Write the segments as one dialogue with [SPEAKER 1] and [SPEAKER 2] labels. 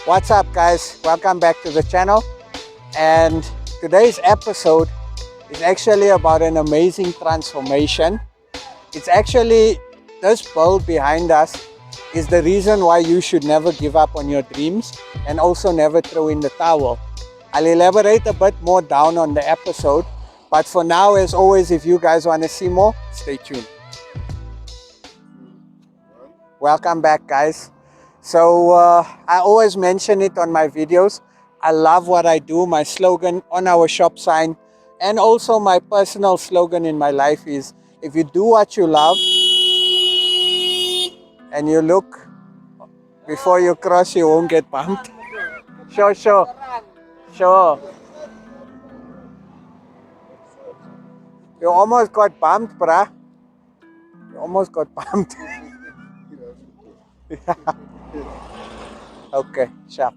[SPEAKER 1] What's up, guys? Welcome back to the channel. And today's episode is actually about an amazing transformation. It's actually this build behind us is the reason why you should never give up on your dreams and also never throw in the towel. I'll elaborate a bit more down on the episode, but for now, as always, if you guys want to see more, stay tuned. Welcome back, guys. So I always mention it on my videos. I love what I do. My slogan on our shop sign and also my personal slogan in my life is, if you do what you love and you look before you cross, you won't get bumped. Sure. You almost got bumped, bruh. You almost got bumped. Okay, sharp.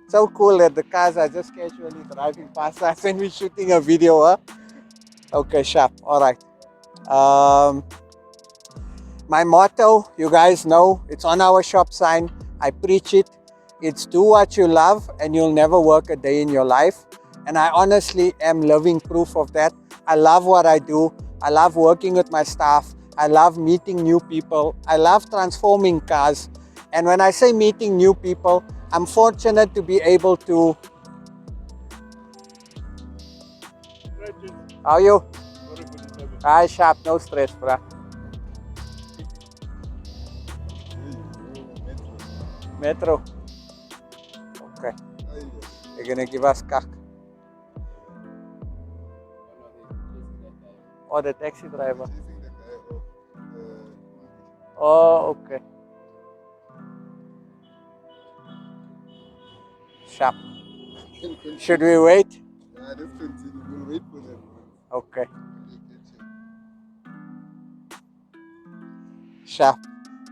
[SPEAKER 1] So cool that the cars are just casually driving past us and we're shooting a video, huh? Okay, sharp. All right. My motto, you guys know, it's on our shop sign. I preach it. It's do what you love and you'll never work a day in your life. And I honestly am living proof of that. I love what I do. I love working with my staff. I love meeting new people. I love transforming cars. And when I say meeting new people, I'm fortunate to be able to... How are you? Hi, sharp. No stress, bruh. Metro. Okay. You're gonna give us kak. Oh, the taxi driver. Oh, okay. Sharp. Should we wait?
[SPEAKER 2] Let's continue. We'll wait for them.
[SPEAKER 1] Okay. Sharp.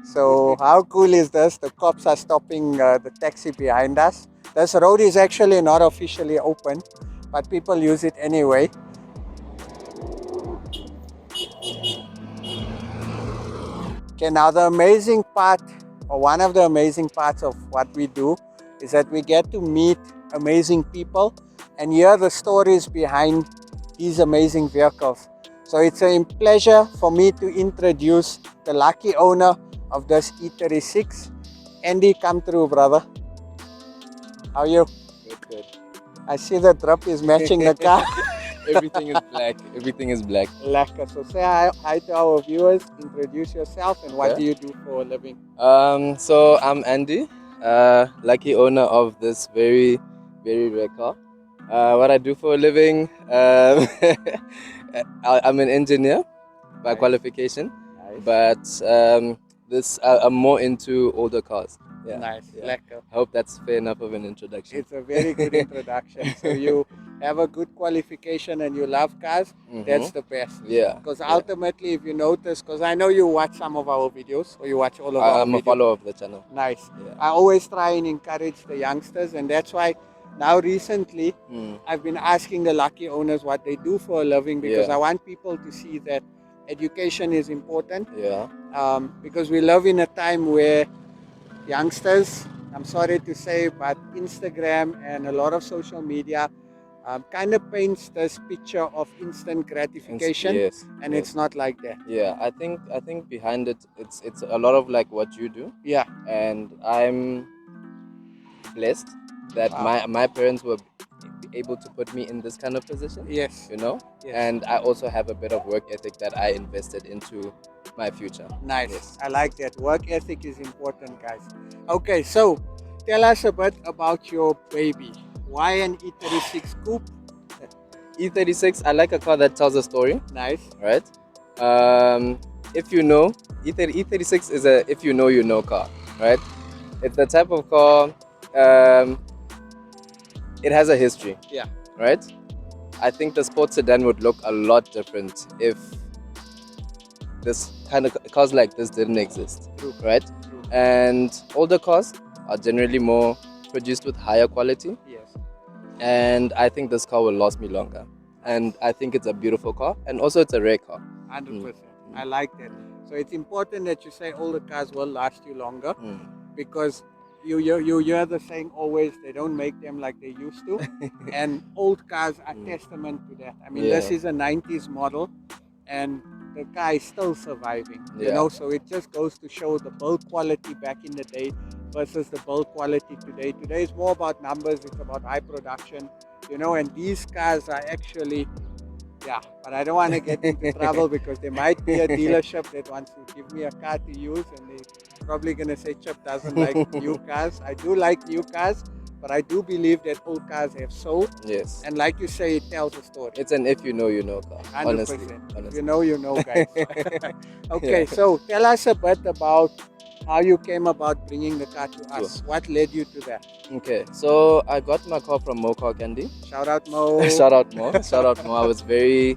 [SPEAKER 1] So how cool is this? The cops are stopping the taxi behind us. This road is actually not officially open, but people use it anyway. Okay, now the amazing part, or one of the amazing parts of what we do, is that we get to meet amazing people and hear the stories behind these amazing vehicles. So it's a pleasure for me to introduce the lucky owner of this E36. Andy, come through, brother. How are you?
[SPEAKER 3] Good.
[SPEAKER 1] I see the drip is matching the car.
[SPEAKER 3] Everything is black. Everything is black.
[SPEAKER 1] Lekker. So say hi to our viewers, introduce yourself, and what
[SPEAKER 3] Okay.
[SPEAKER 1] do you do for a living?
[SPEAKER 3] So I'm Andy, lucky owner of this very, very rare car. What I do for a living, I'm an engineer by
[SPEAKER 1] Nice.
[SPEAKER 3] qualification,
[SPEAKER 1] Nice.
[SPEAKER 3] but I'm more into older cars. Yeah.
[SPEAKER 1] Nice.
[SPEAKER 3] Yeah.
[SPEAKER 1] Lekker.
[SPEAKER 3] I hope that's fair enough of an introduction.
[SPEAKER 1] It's a very good introduction. So you have a good qualification and you love cars, that's the best.
[SPEAKER 3] Yeah.
[SPEAKER 1] Because ultimately, if you notice, because I know you watch some of our videos, or you watch all of our
[SPEAKER 3] I'm a
[SPEAKER 1] videos.
[SPEAKER 3] follower of the channel.
[SPEAKER 1] Nice.
[SPEAKER 3] Yeah.
[SPEAKER 1] I always try and encourage the youngsters, and that's why now recently I've been asking the lucky owners what they do for a living, because
[SPEAKER 3] Yeah.
[SPEAKER 1] I want people to see that education is important.
[SPEAKER 3] Yeah.
[SPEAKER 1] Because we live in a time where youngsters, I'm sorry to say, but Instagram and a lot of social media kind of paints this picture of instant gratification,
[SPEAKER 3] Yes.
[SPEAKER 1] and
[SPEAKER 3] Yes.
[SPEAKER 1] it's not like that.
[SPEAKER 3] Yeah, I think behind it, it's a lot of like what you do,
[SPEAKER 1] Yeah.
[SPEAKER 3] and I'm blessed that
[SPEAKER 1] Wow.
[SPEAKER 3] my parents were able to put me in this kind of position.
[SPEAKER 1] Yes.
[SPEAKER 3] You know,
[SPEAKER 1] Yes.
[SPEAKER 3] and I also have a bit of work ethic that I invested into my future.
[SPEAKER 1] Nice.
[SPEAKER 3] Yes.
[SPEAKER 1] I like that. Work ethic is important, guys. Okay, so tell us a bit about your baby. Why an E36 Coupe?
[SPEAKER 3] E36, I like a car that tells a story,
[SPEAKER 1] Nice.
[SPEAKER 3] right? If you know, E36 is a if you know car, right? It's the type of car. It has a history.
[SPEAKER 1] Yeah.
[SPEAKER 3] Right? I think the sports sedan would look a lot different if this kind of cars like this didn't exist.
[SPEAKER 1] True.
[SPEAKER 3] Right?
[SPEAKER 1] True.
[SPEAKER 3] And older cars are generally more produced with higher quality.
[SPEAKER 1] Yes.
[SPEAKER 3] And I think this car will last me longer. And I think it's a beautiful car. And also it's a rare car.
[SPEAKER 1] 100%. I like that. So it's important that you say all the cars will last you longer, because you hear the saying always, they don't make them like they used to, and old cars are testament to that. I mean, this
[SPEAKER 3] Yeah.
[SPEAKER 1] is a 90s model, and the car is still surviving. You
[SPEAKER 3] Yeah.
[SPEAKER 1] know, so it just goes to show the build quality back in the day versus the build quality today. Today is more about numbers. It's about high production. You know, and these cars are actually. Yeah, but I don't want to get into trouble because there might be a dealership that wants to give me a car to use, and they're probably going to say Chip doesn't like new cars. I do like new cars, but I do believe that old cars have soul.
[SPEAKER 3] Yes.
[SPEAKER 1] And like you say, it tells a story.
[SPEAKER 3] It's an if you know, you know car.
[SPEAKER 1] 100%.
[SPEAKER 3] Honestly.
[SPEAKER 1] If you know, guys. Okay,
[SPEAKER 3] Yeah.
[SPEAKER 1] so tell us a bit about how you came about bringing the car to us.
[SPEAKER 3] Sure.
[SPEAKER 1] What led you to that?
[SPEAKER 3] Okay, so I got my car from Mo Car Candy.
[SPEAKER 1] Shout out Mo.
[SPEAKER 3] Shout out Mo. Shout out Mo. I was very,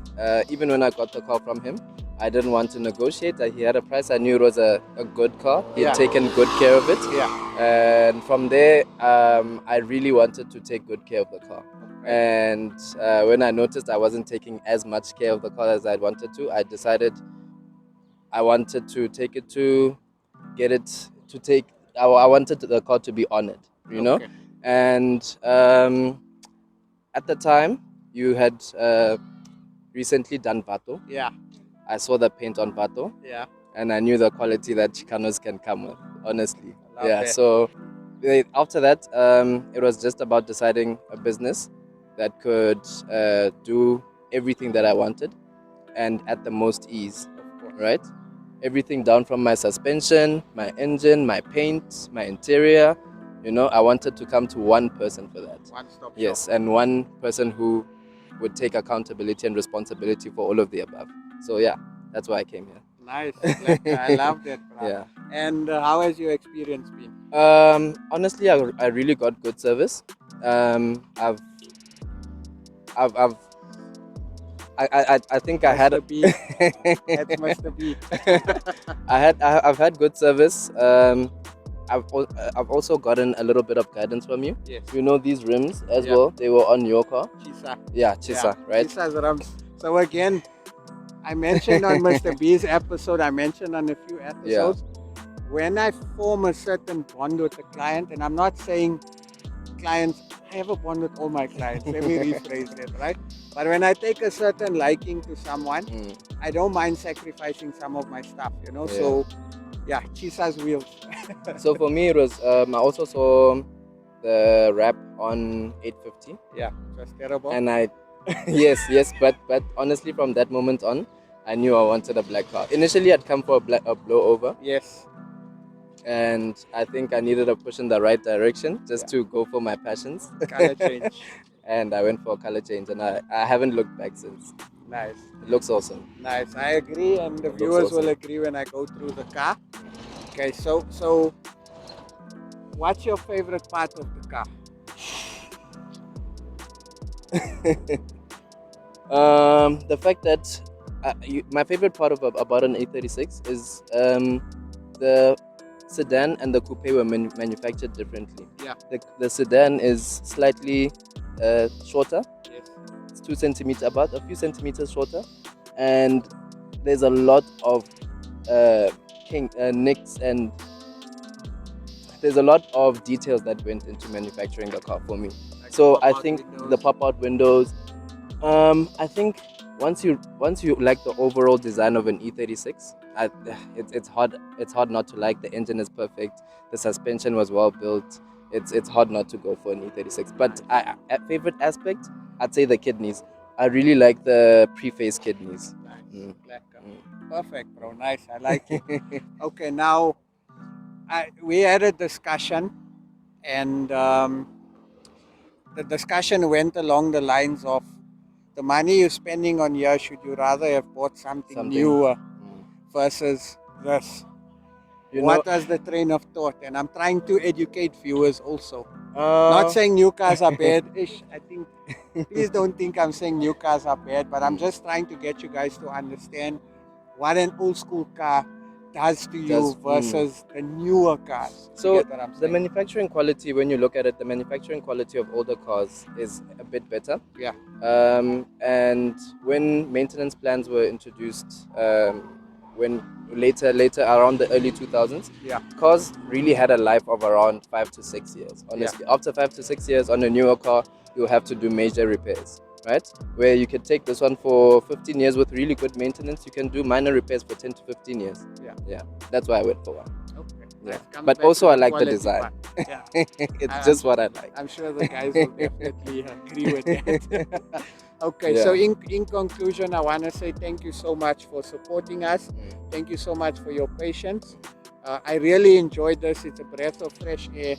[SPEAKER 3] even when I got the car from him, I didn't want to negotiate. He had a price. I knew it was a good car. He had taken good care of it.
[SPEAKER 1] Yeah.
[SPEAKER 3] And from there, I really wanted to take good care of the car. And when I noticed I wasn't taking as much care of the car as I wanted to, I decided I wanted to take it to get it to take. I wanted the car to be on it, you know. And at the time, you had recently done Vato.
[SPEAKER 1] Yeah.
[SPEAKER 3] I saw the paint on Vato.
[SPEAKER 1] Yeah.
[SPEAKER 3] And I knew the quality that Chicanos can come with, honestly.
[SPEAKER 1] Love it.
[SPEAKER 3] So after that, it was just about deciding a business that could do everything that I wanted and at the most ease, right? Everything down from my suspension, my engine, my paint, my interior. You know, I wanted to come to one person for that.
[SPEAKER 1] One-stop shop.
[SPEAKER 3] Yes, and one person who would take accountability and responsibility for all of the above. So yeah, that's why I came here.
[SPEAKER 1] Nice. I love that. Bro.
[SPEAKER 3] Yeah.
[SPEAKER 1] And how has your experience been?
[SPEAKER 3] Honestly, I really got good service. I think I had
[SPEAKER 1] Mr. B. That's Mr. B.
[SPEAKER 3] I've had good service. I've also gotten a little bit of guidance from you.
[SPEAKER 1] Yes.
[SPEAKER 3] You know these rims as well. They were on your car.
[SPEAKER 1] Chisa.
[SPEAKER 3] Yeah, Chisa, right?
[SPEAKER 1] Chisa's rims. So again, I mentioned on Mr. B's episode, I mentioned on a few episodes, when I form a certain bond with a client, and I'm not saying clients, I have a bond with all my clients, let me rephrase that, right? But when I take a certain liking to someone, I don't mind sacrificing some of my stuff, you know? So, yeah, Chisa's wheels.
[SPEAKER 3] So for me, it was, I also saw the wrap on 850.
[SPEAKER 1] Yeah, it was terrible.
[SPEAKER 3] And I, yes, but honestly, from that moment on, I knew I wanted a black car. Initially, I'd come for a blowover.
[SPEAKER 1] Yes.
[SPEAKER 3] And I think I needed a push in the right direction just to go for my passions.
[SPEAKER 1] Color change.
[SPEAKER 3] And I went for a color change, and I haven't looked back since.
[SPEAKER 1] Nice.
[SPEAKER 3] It looks awesome.
[SPEAKER 1] Nice. I agree, and the viewers will agree when I go through the car. Okay, so what's your favorite part of the car?
[SPEAKER 3] The fact that my favorite part about an E36 is the sedan and the coupe were manufactured differently.
[SPEAKER 1] Yeah.
[SPEAKER 3] The sedan is slightly shorter.
[SPEAKER 1] Yes.
[SPEAKER 3] It's 2 centimeters, about a few centimeters shorter, and there's a lot of nicks, and there's a lot of details that went into manufacturing the car for me.
[SPEAKER 1] Like
[SPEAKER 3] so I think the pop-out windows. I think once you like the overall design of an E36, it's hard not to like. The engine is perfect. The suspension was well built. It's hard not to go for an E36. But favorite aspect, I'd say the kidneys. I really like the pre-face kidneys.
[SPEAKER 1] Nice. Perfect, bro. Nice. I like it. Okay, now we had a discussion, and the discussion went along the lines of the money you're spending on here, should you rather have bought something newer versus this? What was the train of thought? And I'm trying to educate viewers also. Not saying new cars are bad. I think, please don't think I'm saying new cars are bad, but I'm just trying to get you guys to understand what an old school car does to you versus the newer cars.
[SPEAKER 3] So the manufacturing quality, when you look at it, the manufacturing quality of older cars is a bit better.
[SPEAKER 1] Yeah.
[SPEAKER 3] And when maintenance plans were introduced when later around the early 2000s,
[SPEAKER 1] Yeah.
[SPEAKER 3] cars really had a life of around 5 to 6 years. Honestly, after 5 to 6 years on a newer car, you'll have to do major repairs, right? Where you can take this one for 15 years with really good maintenance, you can do minor repairs for 10 to 15 years. Yeah, that's why I went for one.
[SPEAKER 1] Okay.
[SPEAKER 3] Yeah.
[SPEAKER 1] Nice. Comes
[SPEAKER 3] But
[SPEAKER 1] back
[SPEAKER 3] also
[SPEAKER 1] to
[SPEAKER 3] I like the
[SPEAKER 1] quality
[SPEAKER 3] design.
[SPEAKER 1] part. Yeah.
[SPEAKER 3] It's just what I like.
[SPEAKER 1] I'm sure the guys will definitely agree with that. Okay,
[SPEAKER 3] Yeah.
[SPEAKER 1] so in conclusion, I want to say thank you so much for supporting us. Thank you so much for your patience. I really enjoyed this. It's a breath of fresh air,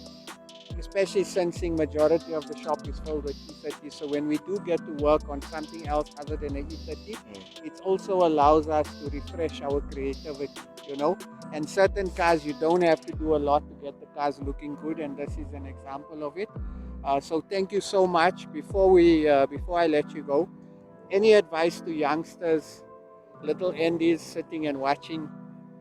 [SPEAKER 1] especially since the majority of the shop is filled with E30. So when we do get to work on something else other than an E30, it also allows us to refresh our creativity, you know. And certain cars, you don't have to do a lot to get the cars looking good, and this is an example of it. So thank you so much. Before I let you go, any advice to youngsters, little Andy's sitting and watching?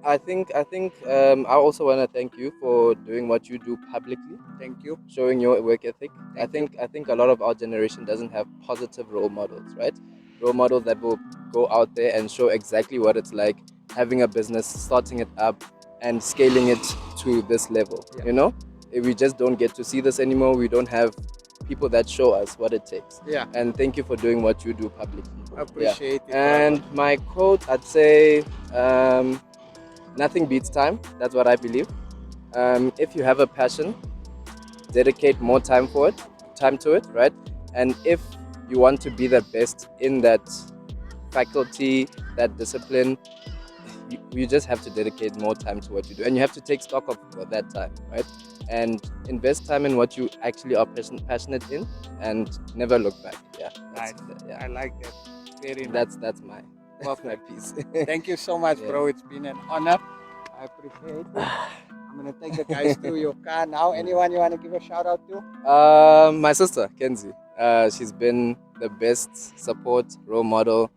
[SPEAKER 3] I think I also want to thank you for doing what you do publicly,
[SPEAKER 1] Thank you.
[SPEAKER 3] showing your work ethic.
[SPEAKER 1] Thank you.
[SPEAKER 3] I think a lot of our generation doesn't have positive role models, right? Role models that will go out there and show exactly what it's like having a business, starting it up, and scaling it to this level.
[SPEAKER 1] Yeah.
[SPEAKER 3] You know, if we just don't get to see this anymore, we don't have people that show us what it takes.
[SPEAKER 1] Yeah.
[SPEAKER 3] And thank you for doing what you do publicly.
[SPEAKER 1] Appreciate it.
[SPEAKER 3] And my quote, I'd say, nothing beats time. That's what I believe. If you have a passion, dedicate more time to it, right? And if you want to be the best in that faculty, that discipline, you just have to dedicate more time to what you do, and you have to take stock of that time, right? And invest time in what you actually are passionate in, and never look back. Yeah,
[SPEAKER 1] Nice.
[SPEAKER 3] yeah.
[SPEAKER 1] I like that. Very nice.
[SPEAKER 3] That's my piece.
[SPEAKER 1] Thank you so much, bro. It's been an honor. I appreciate it. I'm gonna take the guys through your car now. Anyone you want to give a shout out to?
[SPEAKER 3] My sister Kenzie. She's been the best support, role model,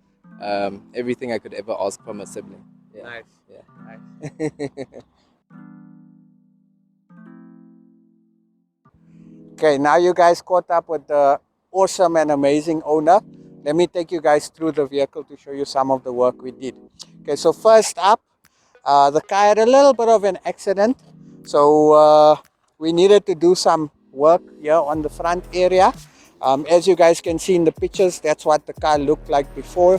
[SPEAKER 3] everything I could ever ask from a sibling. Yeah.
[SPEAKER 1] Nice.
[SPEAKER 3] Yeah.
[SPEAKER 1] Nice. Okay, now you guys caught up with the awesome and amazing owner. Let me take you guys through the vehicle to show you some of the work we did. Okay, so first up, the car had a little bit of an accident. So we needed to do some work here on the front area. As you guys can see in the pictures, that's what the car looked like before.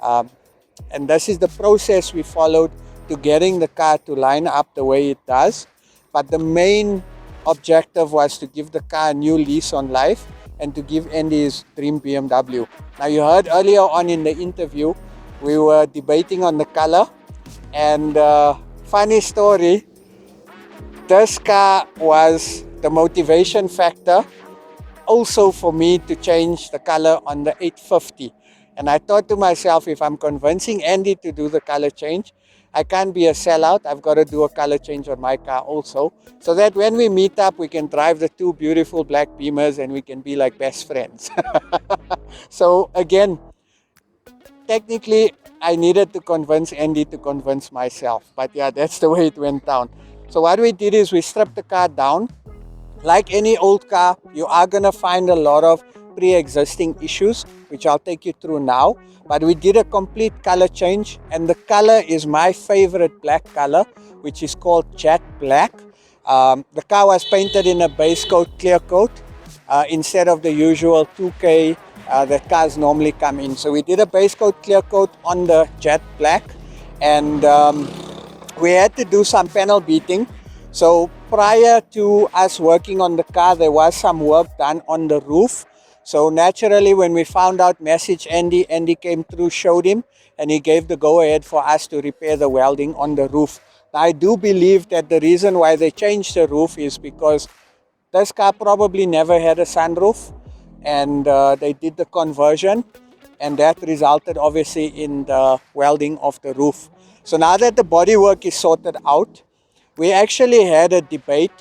[SPEAKER 1] And this is the process we followed to getting the car to line up the way it does. But the main objective was to give the car a new lease on life and to give Andy his dream BMW. Now you heard earlier on in the interview, we were debating on the color, and funny story, this car was the motivation factor also for me to change the color on the 850. And I thought to myself, if I'm convincing Andy to do the color change, I can't be a sellout. I've got to do a color change on my car also, so that when we meet up, we can drive the two beautiful black Beamers and we can be like best friends. So again, technically, I needed to convince Andy to convince myself. But yeah, that's the way it went down. So what we did is we stripped the car down. Like any old car, you are going to find a lot of pre-existing issues, which I'll take you through now. But we did a complete color change, and the color is my favorite black color, which is called jet black. The car was painted in a base coat, clear coat, instead of the usual 2K that cars normally come in. So we did a base coat, clear coat on the jet black, and we had to do some panel beating. So prior to us working on the car, there was some work done on the roof. So naturally, when we found out, message Andy, Andy came through, showed him, and he gave the go-ahead for us to repair the welding on the roof. Now, I do believe that the reason why they changed the roof is because this car probably never had a sunroof, and they did the conversion, and that resulted obviously in the welding of the roof. So now that the bodywork is sorted out, we actually had a debate,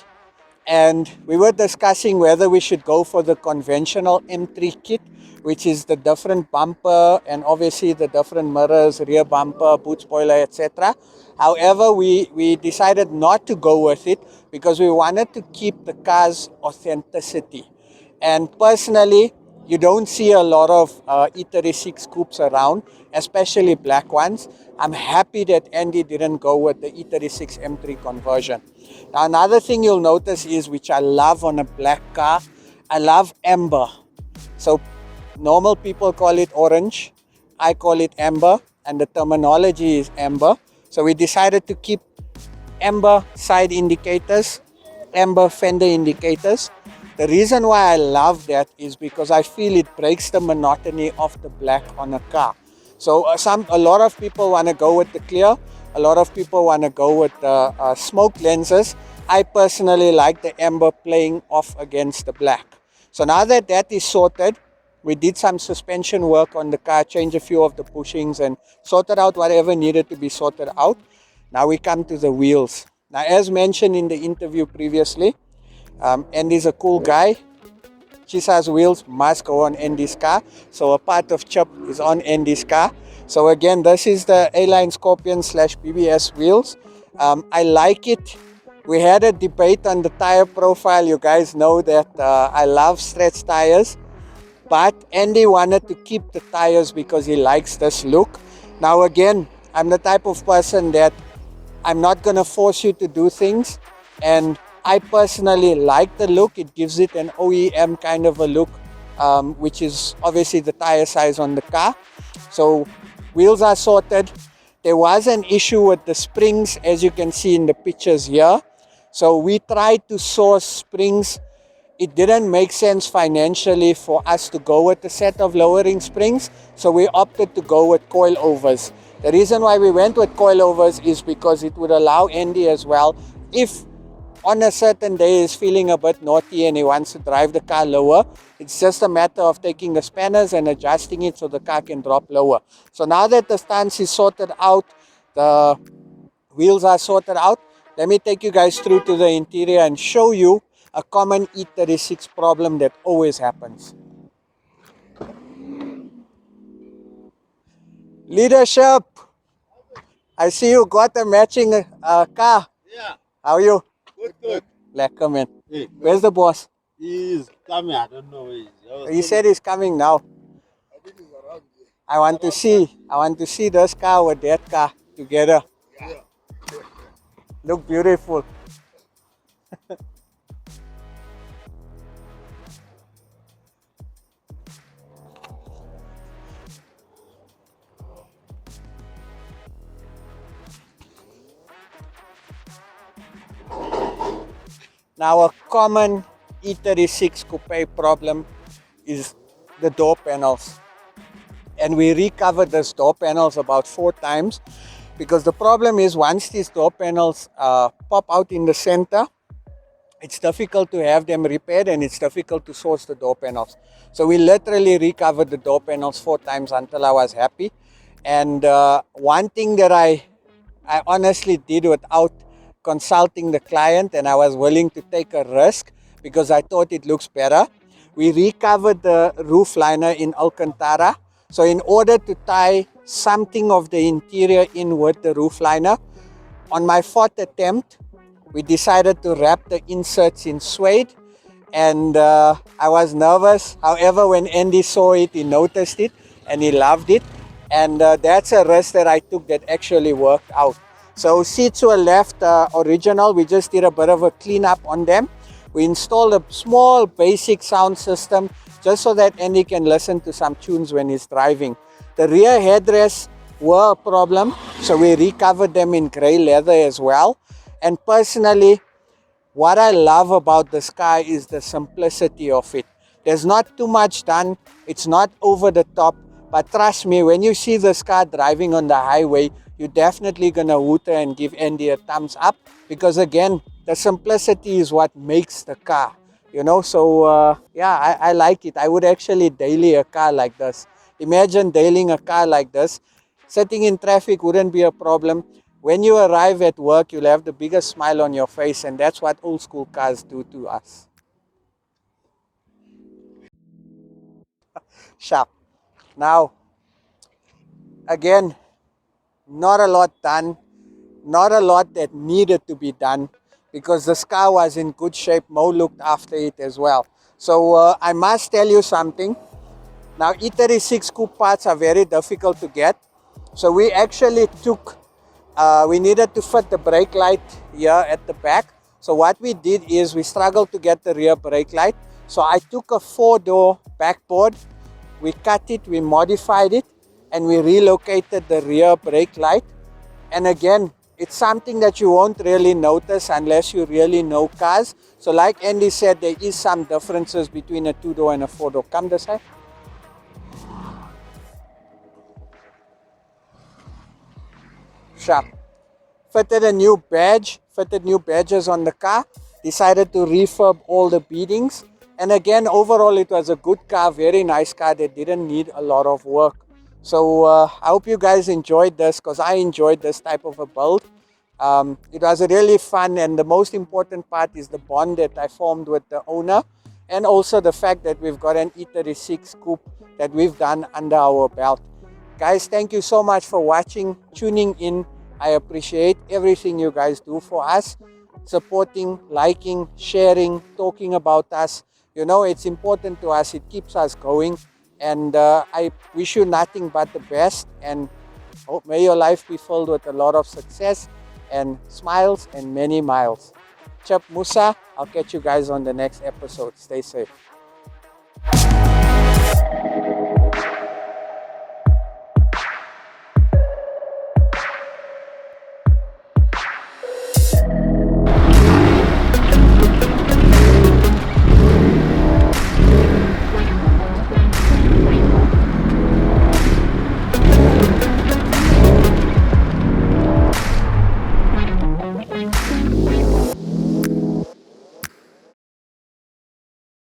[SPEAKER 1] and we were discussing whether we should go for the conventional M3 kit, which is the different bumper and obviously the different mirrors, rear bumper, boot spoiler, etc. However, we decided not to go with it because we wanted to keep the car's authenticity. And personally, You don't see a lot of E36 coupes around, especially black ones. I'm happy that Andy didn't go with the E36 M3 conversion. Now, another thing you'll notice is, which I love on a black car, I love amber. So normal people call it orange, I call it amber, and the terminology is amber. So we decided to keep amber side indicators, amber fender indicators. The reason why I love that is because I feel it breaks the monotony of the black on a car. So a lot of people want to go with the clear, a lot of people want to go with the smoke lenses. I personally like the amber playing off against the black. So now that that is sorted, we did some suspension work on the car, changed a few of the bushings and sorted out whatever needed to be sorted out. Now we come to the wheels. Now, as mentioned in the interview previously, Andy's a cool guy. Chisa's wheels must go on Andy's car. So a part of chip is on Andy's car. So again, this is the A-Line Scorpion / BBS wheels. I like it. We had a debate on the tire profile. You guys know that I love stretch tires. But Andy wanted to keep the tires because he likes this look. Now again, I'm the type of person that I'm not going to force you to do things, and I personally like the look. It gives it an OEM kind of a look, which is obviously the tire size on the car. So wheels are sorted. There was an issue with the springs, as you can see in the pictures here. So we tried to source springs. It didn't make sense financially for us to go with a set of lowering springs, so we opted to go with coilovers. The reason why we went with coilovers is because it would allow Andy as well, if on a certain day he's feeling a bit naughty and he wants to drive the car lower, it's just a matter of taking the spanners and adjusting it so the car can drop lower. So now that the stance is sorted out, the wheels are sorted out, let me take you guys through to the interior and show you a common E36 problem that always happens. Leadership, I see you got a matching car.
[SPEAKER 2] Yeah.
[SPEAKER 1] How are you?
[SPEAKER 2] Good.
[SPEAKER 1] Lekker, man.
[SPEAKER 2] Hey,
[SPEAKER 1] Where's the boss?
[SPEAKER 2] he's coming. I don't know where he is.
[SPEAKER 1] He said he's coming now.
[SPEAKER 2] I think he's around here.
[SPEAKER 1] I want to see this car with that car together.
[SPEAKER 2] Yeah.
[SPEAKER 1] Look beautiful. Now, a common E36 Coupe problem is the door panels. And we recovered these door panels about 4 times, because the problem is, once these door panels pop out in the center, it's difficult to have them repaired and it's difficult to source the door panels. So we literally recovered the door panels 4 times until I was happy. And one thing that I honestly did without consulting the client, and I was willing to take a risk because I thought it looks better. We recovered the roof liner in Alcantara. So in order to tie something of the interior in with the roof liner, on my 4th attempt, we decided to wrap the inserts in suede. And I was nervous. However, when Andy saw it, he noticed it and he loved it. And that's a risk that I took that actually worked out. So seats were left original. We just did a bit of a cleanup on them. We installed a small basic sound system just so that Andy can listen to some tunes when he's driving. The rear headrests were a problem, so we recovered them in grey leather as well. And personally, what I love about this car is the simplicity of it. There's not too much done. It's not over the top. But trust me, when you see this car driving on the highway, you're definitely going to hooter and give Andy a thumbs up. Because again, the simplicity is what makes the car. You know, so yeah, I like it. I would actually daily a car like this. Imagine dailing a car like this. Sitting in traffic wouldn't be a problem. When you arrive at work, you'll have the biggest smile on your face, and that's what old school cars do to us. Sharp. Now, again, not a lot done, not a lot that needed to be done, because this car was in good shape. Mo looked after it as well. So I must tell you something. Now E36 Coupe parts are very difficult to get. So we actually took, we needed to fit the brake light here at the back. So what we did is we struggled to get the rear brake light. So I took a 4-door backboard, we cut it, we modified it, and we relocated the rear brake light. And again, it's something that you won't really notice unless you really know cars. So like Andy said, there is some differences between a 2-door and a 4-door. Come this side. Sharp. Fitted a new badge, fitted new badges on the car, decided to refurb all the beadings. And again, overall it was a good car, very nice car that didn't need a lot of work. So I hope you guys enjoyed this, because I enjoyed this type of a build. It was really fun, and the most important part is the bond that I formed with the owner, and also the fact that we've got an E36 Coupe that we've done under our belt. Guys, thank you so much for watching, tuning in. I appreciate everything you guys do for us, supporting, liking, sharing, talking about us. You know, it's important to us. It keeps us going. And I wish you nothing but the best. And may your life be filled with a lot of success and smiles and many miles. Chap Moosa, I'll catch you guys on the next episode. Stay safe.